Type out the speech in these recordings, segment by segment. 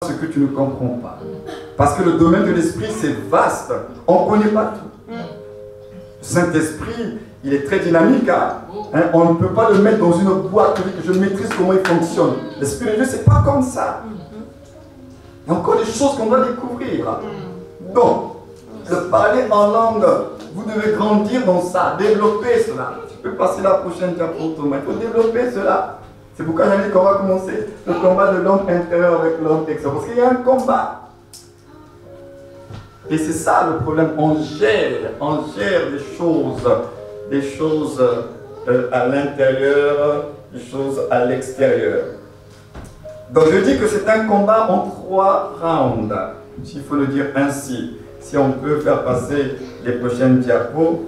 ce que tu ne comprends pas. Parce que le domaine de l'esprit, c'est vaste. On ne connaît pas tout. Le Saint-Esprit, il est très dynamique. On ne peut pas le mettre dans une boîte que je maîtrise comment il fonctionne. L'Esprit de Dieu, ce n'est pas comme ça. Il y a encore des choses qu'on doit découvrir. Donc, le parler en langue, vous devez grandir dans ça, développer cela. Tu peux passer la prochaine diapo, Thomas. Il faut développer cela. C'est pourquoi j'ai dit qu'on va commencer le combat de l'homme intérieur avec l'homme extérieur. Parce qu'il y a un combat. Et c'est ça le problème. On gère des choses à l'intérieur, des choses à l'extérieur. Donc je dis que c'est un combat en 3 rounds, s'il faut le dire ainsi. Si on peut faire passer les prochaines diapos.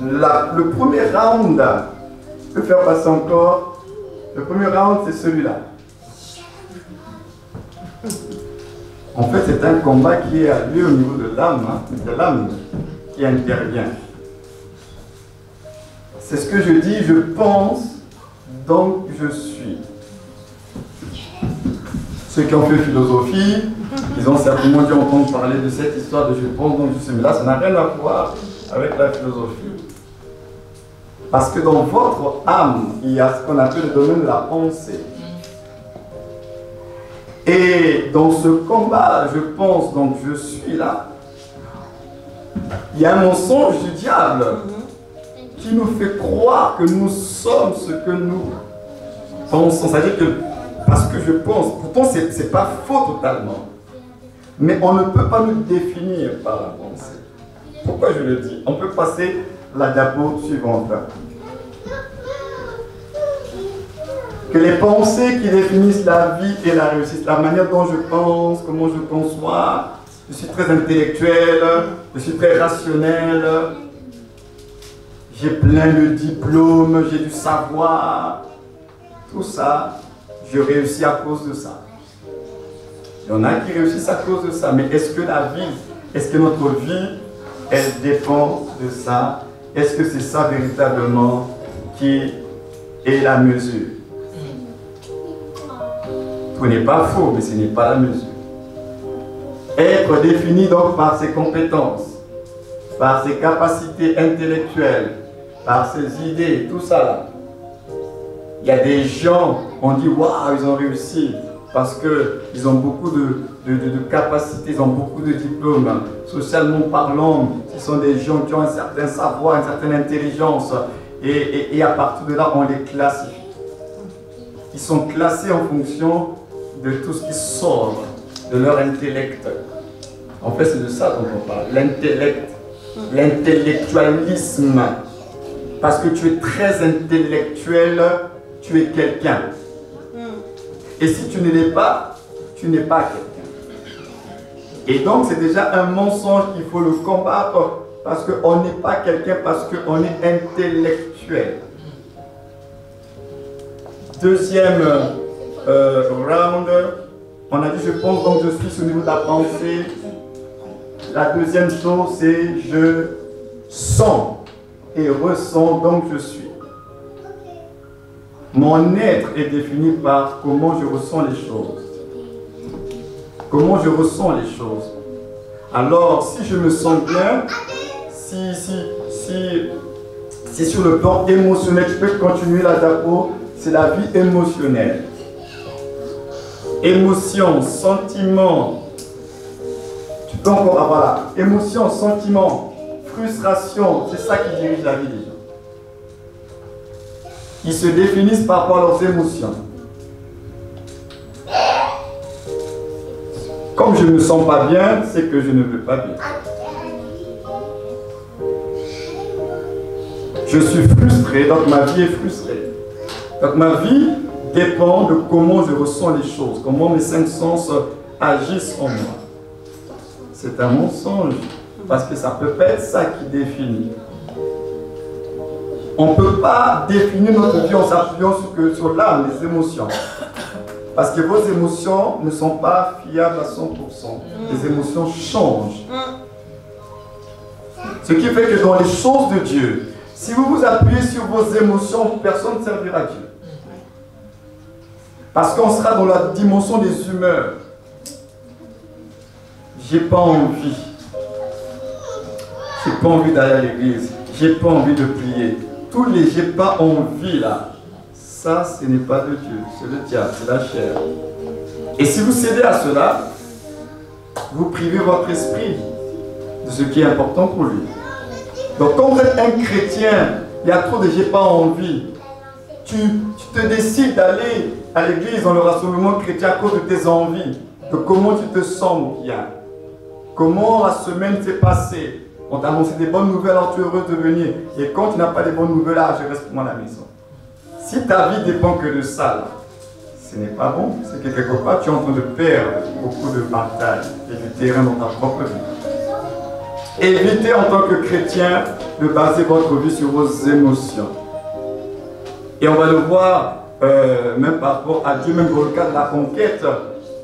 Le premier round, je peux faire passer encore. Le premier round, c'est celui-là. En fait, c'est un combat qui a lieu au niveau de l'âme qui intervient. C'est ce que je dis, je pense, donc je suis. Ceux qui ont fait philosophie, ils ont certainement dû entendre parler de cette histoire de je pense, donc je suis. Mais là, ça n'a rien à voir avec la philosophie. Parce que dans votre âme, il y a ce qu'on appelle le domaine de la pensée. Et dans ce combat, je pense, donc je suis là, il y a un mensonge du diable qui nous fait croire que nous sommes ce que nous pensons. C'est-à-dire que, parce que je pense, pourtant ce n'est pas faux totalement, mais on ne peut pas nous définir par la pensée. Pourquoi je le dis? On peut passer la diapo suivante. Que les pensées qui définissent la vie et la réussite, la manière dont je pense, comment je conçois, je suis très intellectuel, je suis très rationnel, j'ai plein de diplômes, j'ai du savoir, tout ça, je réussis à cause de ça. Il y en a qui réussissent à cause de ça, mais est-ce que la vie, est-ce que notre vie, elle dépend de ça? Est-ce que c'est ça véritablement qui est la mesure? Tout n'est pas faux, mais ce n'est pas la mesure. Être défini donc par ses compétences, par ses capacités intellectuelles, par ses idées, tout ça là. Il y a des gens, on dit waouh, ils ont réussi parce qu'ils ont beaucoup de capacités, ils ont beaucoup de diplômes. Socialement parlant, ce sont des gens qui ont un certain savoir, une certaine intelligence. Et à partir de là, on les classifie. Ils sont classés en fonction de tout ce qui sort de leur intellect. En fait, c'est de ça dont on parle. L'intellect, l'intellectualisme. Parce que tu es très intellectuel, tu es quelqu'un. Et si tu ne l'es pas, tu n'es pas quelqu'un. Et donc, c'est déjà un mensonge qu'il faut le combattre. Parce qu'on n'est pas quelqu'un, parce qu'on est intellectuel. Deuxième round, on a dit je pense donc je suis au niveau de la pensée. La deuxième chose c'est je sens et ressens donc je suis. Mon être est défini par comment je ressens les choses. Comment je ressens les choses. Alors si je me sens bien, si sur le plan émotionnel, tu peux continuer la diapo. C'est la vie émotionnelle. Émotion, sentiment. Tu peux encore avoir là. Émotion, sentiment, frustration. C'est ça qui dirige la vie des gens. Ils se définissent par rapport à leurs émotions. Comme je ne me sens pas bien, c'est que je ne veux pas bien. Je suis frustré, donc ma vie est frustrée. Donc ma vie dépend de comment je ressens les choses, comment mes 5 sens agissent en moi. C'est un mensonge, parce que ça ne peut pas être ça qui définit. On ne peut pas définir notre vie en s'appuyant sur l'âme, les émotions. Parce que vos émotions ne sont pas fiables à 100%. Les émotions changent. Ce qui fait que dans les choses de Dieu, si vous vous appuyez sur vos émotions, personne ne servira Dieu. Parce qu'on sera dans la dimension des humeurs. J'ai pas envie. J'ai pas envie d'aller à l'église. J'ai pas envie de prier. Tous les j'ai pas envie là, ça ce n'est pas de Dieu, c'est le diable, c'est la chair. Et si vous cédez à cela, vous privez votre esprit de ce qui est important pour lui. Donc quand vous êtes un chrétien, il y a trop de j'ai pas envie. Tu te décides d'aller à l'église dans le rassemblement chrétien à cause de tes envies, de comment tu te sens bien, comment la semaine s'est passée. On t'a annoncé des bonnes nouvelles, alors tu es heureux de venir. Et quand tu n'as pas de bonnes nouvelles, là, je reste pour moi à la maison. Si ta vie dépend que de ça, là, ce n'est pas bon. C'est que quelque part, tu es en train de perdre beaucoup de batailles et du terrain dans ta propre vie. Évitez en tant que chrétien de baser votre vie sur vos émotions. Et on va le voir, même par rapport à Dieu, même dans le cas de la conquête,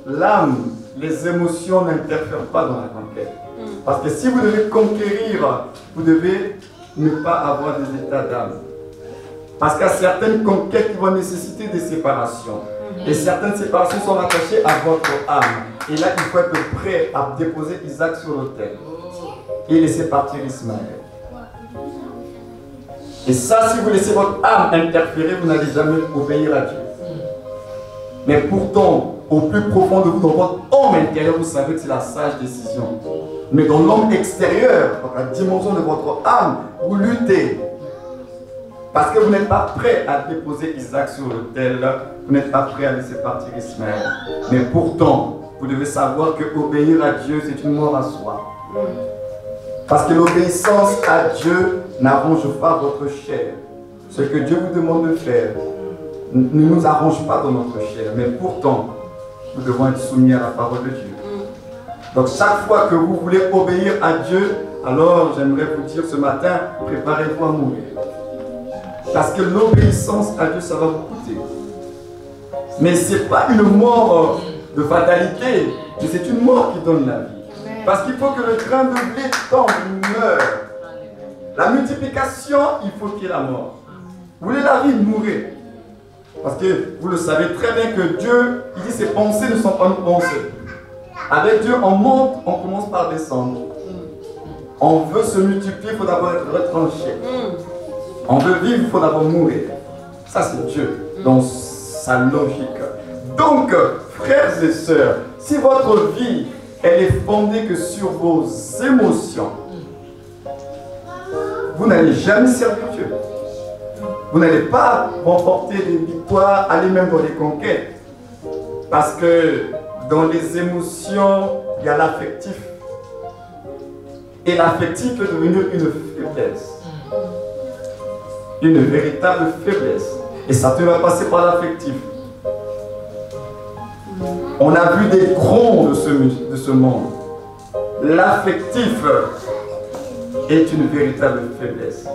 l'âme, les émotions n'interfèrent pas dans la conquête. Parce que si vous devez conquérir, vous devez ne pas avoir des états d'âme. Parce qu'il y a certaines conquêtes qui vont nécessiter des séparations. Et certaines séparations sont rattachées à votre âme. Et là, il faut être prêt à déposer Isaac sur l'autel. Et laisser partir Ismaël. Et ça, si vous laissez votre âme interférer, vous n'allez jamais obéir à Dieu. Mais pourtant, au plus profond de vous, dans votre homme intérieur, vous savez que c'est la sage décision. Mais dans l'homme extérieur, dans la dimension de votre âme, vous luttez. Parce que vous n'êtes pas prêt à déposer Isaac sur l'autel, vous n'êtes pas prêt à laisser partir Ismaël. Mais pourtant, vous devez savoir que obéir à Dieu, c'est une mort à soi. Parce que l'obéissance à Dieu n'arrange pas votre chair. Ce que Dieu vous demande de faire ne nous arrange pas dans notre chair. Mais pourtant, nous devons être soumis à la parole de Dieu. Donc chaque fois que vous voulez obéir à Dieu, alors j'aimerais vous dire ce matin, préparez-vous à mourir. Parce que l'obéissance à Dieu, ça va vous coûter. Mais ce n'est pas une mort de fatalité, mais c'est une mort qui donne la vie. Parce qu'il faut que le grain de blé tombe, meure. La multiplication, il faut qu'il y ait la mort. Vous voulez la vie, mourrez. Parce que vous le savez très bien que Dieu, il dit ses pensées ne sont pas nos pensées. Avec Dieu, on monte, on commence par descendre. On veut se multiplier, il faut d'abord être retranché. On veut vivre, il faut d'abord mourir. Ça, c'est Dieu, dans sa logique. Donc, frères et sœurs, si votre vie, elle est fondée que sur vos émotions, vous n'allez jamais servir Dieu. Vous n'allez pas remporter des victoires, aller même dans les conquêtes. Parce que dans les émotions, il y a l'affectif. Et l'affectif peut devenir une faiblesse. Une véritable faiblesse. Et ça te va passer par l'affectif. On a vu des grands de ce monde. L'affectif est une véritable faiblesse.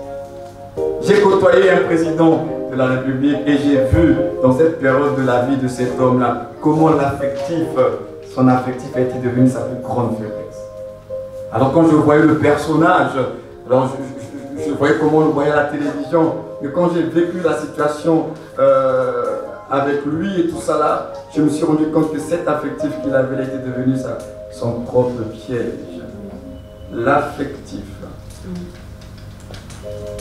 J'ai côtoyé un président de la République et j'ai vu dans cette période de la vie de cet homme-là comment l'affectif, son affectif a été devenu sa plus grande faiblesse. Alors quand je voyais le personnage, alors je voyais comment on le voyait à la télévision, mais quand j'ai vécu la situation avec lui et tout ça là, je me suis rendu compte que cet affectif qu'il avait était devenu son propre piège. L'affectif.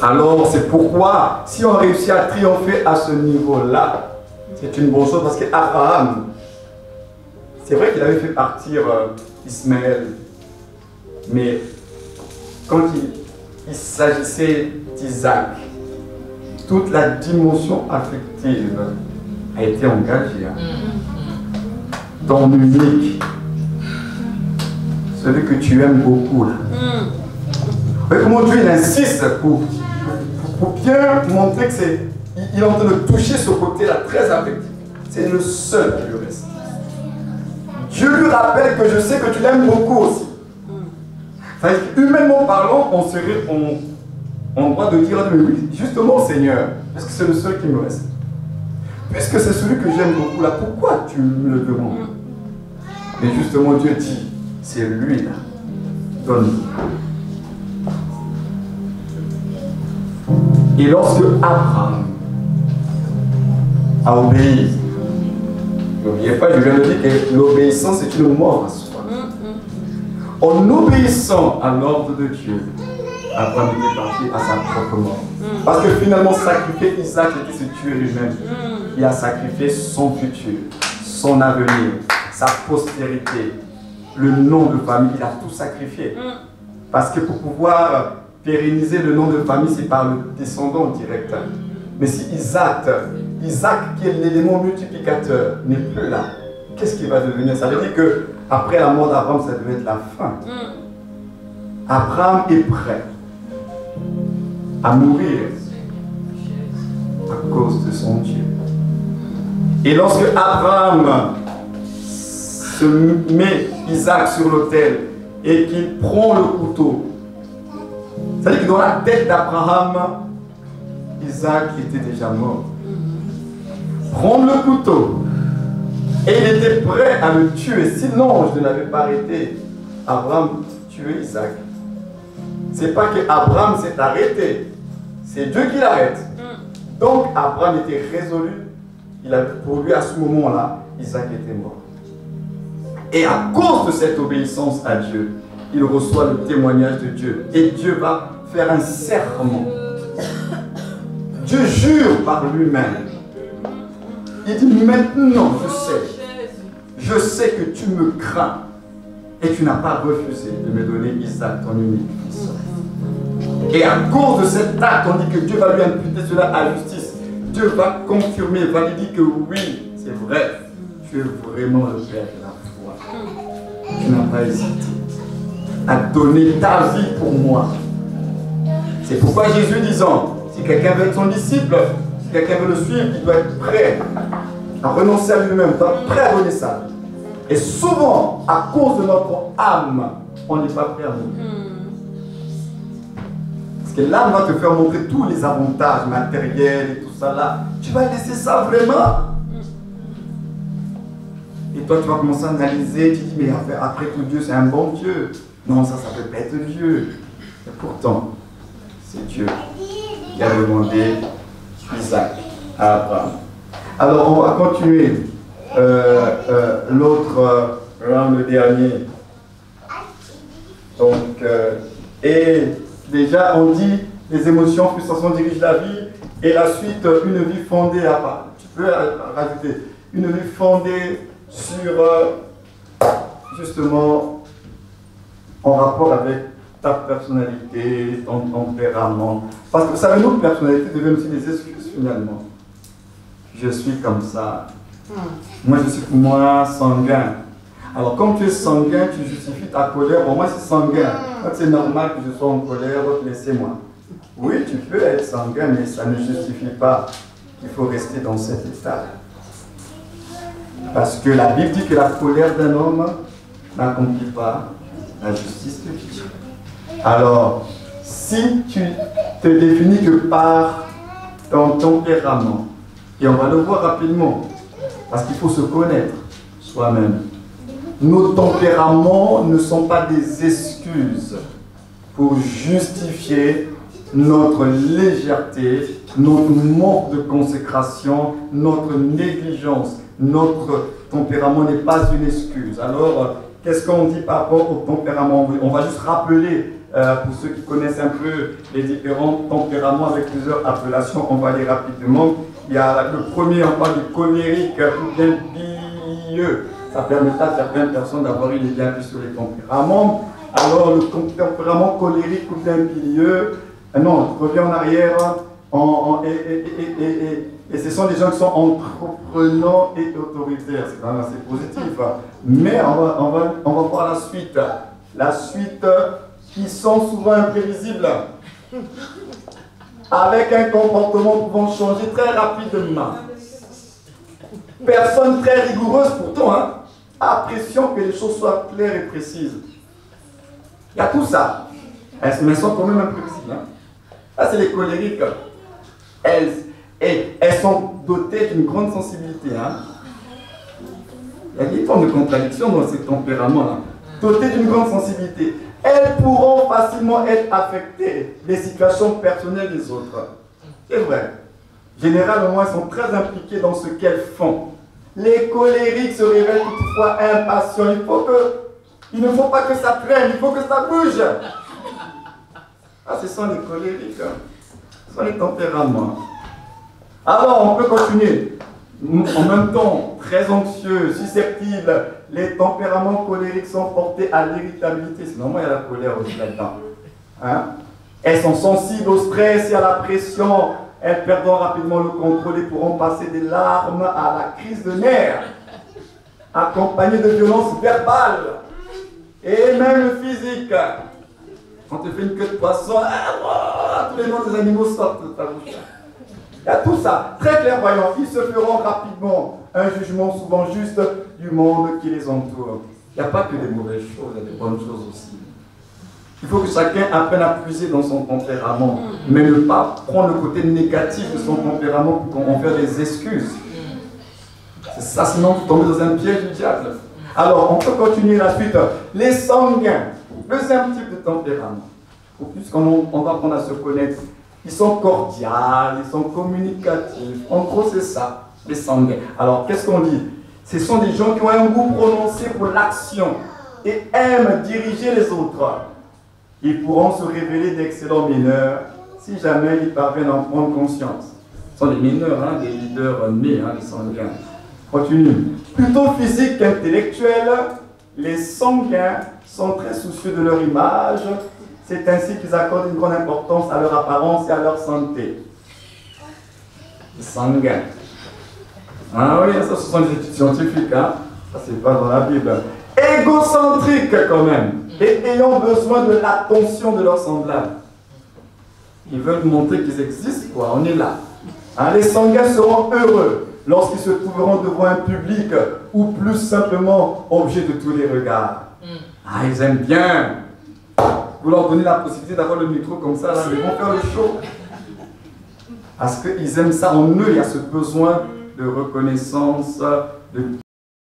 Alors c'est pourquoi, si on réussit à triompher à ce niveau-là, c'est une bonne chose parce qu'Abraham, c'est vrai qu'il avait fait partir Ismaël, mais quand il s'agissait d'Isaac, toute la dimension affective a été engagée. Ton unique, celui que tu aimes beaucoup. Là. Mais comment Dieu il insiste pour bien montrer qu'il est en train de toucher ce côté-là très affectif. C'est le seul qui lui reste. Dieu lui rappelle que je sais que tu l'aimes beaucoup aussi. Humainement parlant, on serait en droit de dire, mais oui, justement Seigneur, parce que c'est le seul qui me reste. Puisque c'est celui que j'aime beaucoup là, pourquoi tu me le demandes? Mais justement Dieu dit, c'est lui là, donne-lui. Et lorsque Abraham a obéi, N'oubliez pas, je viens de dire que l'obéissance est une mort à soi. En obéissant à l'ordre de Dieu, Abraham était parti à sa propre mort. Parce que finalement, sacrifier Isaac était se tuer lui-même. Il a sacrifié son futur, son avenir, sa postérité, le nom de famille, il a tout sacrifié. Parce que pour pouvoir pérenniser le nom de famille, c'est par le descendant direct. Mais si Isaac qui est l'élément multiplicateur, n'est plus là, qu'est-ce qui va devenir? Ça veut dire qu'après la mort d'Abraham, ça devait être la fin. Abraham est prêt à mourir à cause de son Dieu. Et lorsque Abraham se met Isaac sur l'autel et qu'il prend le couteau, c'est-à-dire que dans la tête d'Abraham, Isaac était déjà mort. Prendre le couteau, et il était prêt à le tuer. Si l'ange ne l'avait pas arrêté, Abraham tuait Isaac. C'est pas que Abraham s'est arrêté, c'est Dieu qui l'arrête. Donc Abraham était résolu. Pour lui, à ce moment-là, Isaac était mort. Et à cause de cette obéissance à Dieu, il reçoit le témoignage de Dieu. Et Dieu va faire un serment. Dieu jure par lui-même. Il dit, maintenant je sais que tu me crains et tu n'as pas refusé de me donner Isaac, ton unique fils. Et à cause de cet acte, on dit que Dieu va lui imputer cela à justice. Dieu va confirmer, va lui dire que oui, c'est vrai, tu es vraiment le Père de la foi. Tu n'as pas hésité à donner ta vie pour moi. C'est pourquoi Jésus disant, si quelqu'un veut être son disciple, si quelqu'un veut le suivre, il doit être prêt à renoncer à lui-même, il doit être prêt à donner sa vie. Et souvent, à cause de notre âme, on n'est pas prêt à mourir. Parce que l'âme va te faire montrer tous les avantages matériels et tout ça là. Tu vas laisser ça vraiment. Et toi, tu vas commencer à analyser, tu dis, mais après tout, Dieu, c'est un bon Dieu. Non, ça peut pas être Dieu. Et pourtant, c'est Dieu qui a demandé Isaac à Abraham. Alors, on va continuer. L'autre, le dernier. Donc, et déjà, on dit, les émotions, frustrations dirigent la vie, et la suite, une vie fondée à part. Tu peux rajouter, une vie fondée sur, justement, en rapport avec ta personnalité, ton tempérament. Parce que vous savez, notre personnalité devient aussi des excuses finalement. Je suis comme ça. Moi, je suis moins sanguin. Alors, comme tu es sanguin, tu justifies ta colère. Bon, moi, c'est sanguin. Donc, c'est normal que je sois en colère, donc laissez-moi. Oui, tu peux être sanguin, mais ça ne justifie pas qu'il faut rester dans cet état. Parce que la Bible dit que la colère d'un homme n'accomplit pas la justice de Dieu. Alors, si tu te définis que par ton tempérament, et on va le voir rapidement, parce qu'il faut se connaître soi-même. Nos tempéraments ne sont pas des excuses pour justifier notre légèreté, notre manque de consécration, notre négligence. Notre tempérament n'est pas une excuse. Alors, qu'est-ce qu'on dit par rapport au tempérament? On va juste rappeler, pour ceux qui connaissent un peu les différents tempéraments avec plusieurs appellations, on va aller rapidement. Il y a le premier, on parle du colérique ou bien bilieux. Ça permet à certaines personnes d'avoir une idée un peu sur les tempéraments. Alors, le tempérament colérique ou bien bilieux, non, je reviens en arrière, et ce sont des gens qui sont entreprenants et autoritaires. C'est quand même assez positif. Mais on va voir la suite. La suite, qui sont souvent imprévisibles. Avec un comportement pouvant changer très rapidement. Personne très rigoureuse pourtant, appréciant que les choses soient claires et précises. Il y a tout ça. Mais elles sont quand même imprévisibles. Là, c'est les colériques. Elles sont dotées d'une grande sensibilité. Il y a des formes de contradiction dans ces tempéraments-là. Dotées d'une grande sensibilité. Elles pourront facilement être affectées des situations personnelles des autres. C'est vrai. Généralement, elles sont très impliquées dans ce qu'elles font. Les colériques se révèlent toutefois impatients. Il ne faut pas que ça traîne, il faut que ça bouge. Ah, ce sont les colériques, hein. Ce sont les tempéraments. Alors, on peut continuer. En même temps, très anxieux, susceptibles, les tempéraments colériques sont portés à l'irritabilité. Sinon, il y a la colère aussi là-dedans. Hein? Elles sont sensibles au stress et à la pression. Elles perdront rapidement le contrôle et pourront passer des larmes à la crise de nerfs, accompagnées de violences verbales et même physiques. Quand tu fais une queue de poisson, tous les noms des animaux sortent de ta bouche. Il y a tout ça, très clairvoyant. Ils se feront rapidement un jugement souvent juste du monde qui les entoure. Il n'y a pas que des mauvaises choses, il y a des bonnes choses aussi. Il faut que chacun apprenne à puiser dans son tempérament, mais ne pas prendre le côté négatif de son tempérament pour en faire des excuses. C'est ça, sinon vous tombez dans un piège du diable. Alors, on peut continuer la suite. Les sanguins, deuxième type de tempérament. Puisqu'on va apprendre à se connaître. Ils sont cordiaux, ils sont communicatifs. En gros, c'est ça, les sanguins. Alors, qu'est-ce qu'on dit? Ce sont des gens qui ont un goût prononcé pour l'action et aiment diriger les autres. Ils pourront se révéler d'excellents mineurs si jamais ils parviennent à en prendre conscience. Ce sont des mineurs, hein, des leaders nés, hein, les sanguins. Continue. Plutôt physiques qu'intellectuels, les sanguins sont très soucieux de leur image. C'est ainsi qu'ils accordent une grande importance à leur apparence et à leur santé. Les sanguins. Ah oui, ça ce sont des études scientifiques, hein. Ça c'est pas dans la Bible. Égocentriques quand même, et ayant besoin de l'attention de leurs semblables. Ils veulent montrer qu'ils existent, quoi, on est là. Hein, les sanguins seront heureux lorsqu'ils se trouveront devant un public ou plus simplement objet de tous les regards. Ah, ils aiment bien. Vous leur donnez la possibilité d'avoir le micro comme ça, là, ils vont faire le show. Parce qu'ils aiment ça en eux, il y a ce besoin de reconnaissance, de